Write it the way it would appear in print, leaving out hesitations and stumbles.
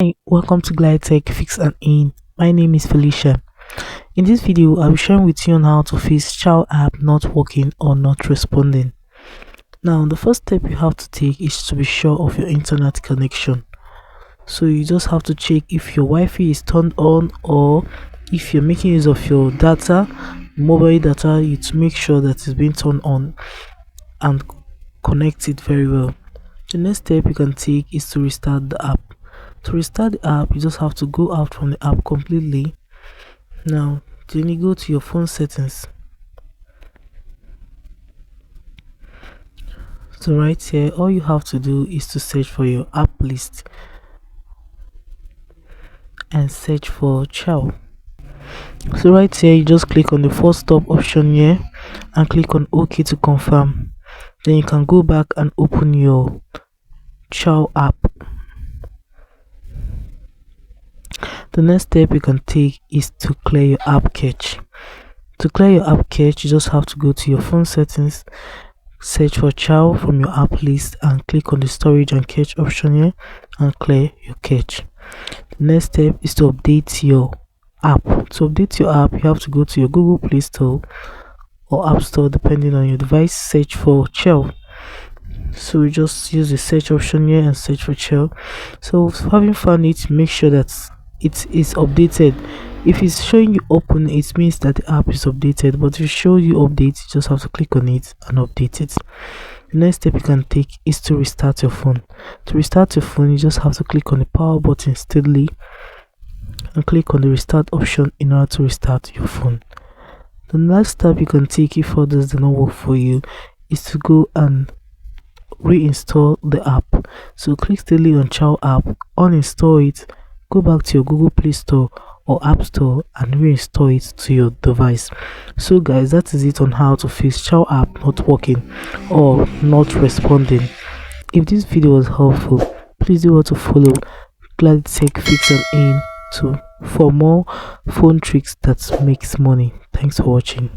Hi, welcome to GladyTech Fix Earn. My name is Felicia. In this video, I'll be sharing with you on how to fix Chow app not working or not responding. Now, the first step you have to take is to be sure of your internet connection. So you just have to check if your Wi-Fi is turned on, or if you're making use of your data, mobile data, you to make sure that it's being turned on and connect it very well. The next step you can take is to restart the app. To restart the app, you just have to go out from the app completely. Now then you go to your phone settings. So right here, all you have to do is to search for your app list and search for Chow. So right here, you just click on the first stop option here and click on OK to confirm. Then you can go back and open your Chow app. The next step you can take is to clear your app cache. To clear your app cache, you just have to go to your phone settings, search for Chow from your app list and click on the storage and cache option here and clear your cache. The next step is to update your app. To update your app, you have to go to your Google Play Store or App Store depending on your device, search for Chow. So you just use the search option here and search for Chow. So having found it, make sure that it is updated. If it's showing you open, it means that the app is updated, but if it shows you update, you just have to click on it and update it. The next step you can take is to restart your phone. To restart your phone, you just have to click on the power button steadily and click on the restart option in order to restart your phone. The next step you can take if others do not work for you is to go and reinstall the app. So click steadily on Chow app, uninstall it, go back to your Google Play Store or App Store and reinstall it to your device. So guys, that is it on how to fix Chow app not working or not responding. If this video was helpful, please do want to follow GladyTech Fix Earn for more phone tricks that makes money. Thanks for watching.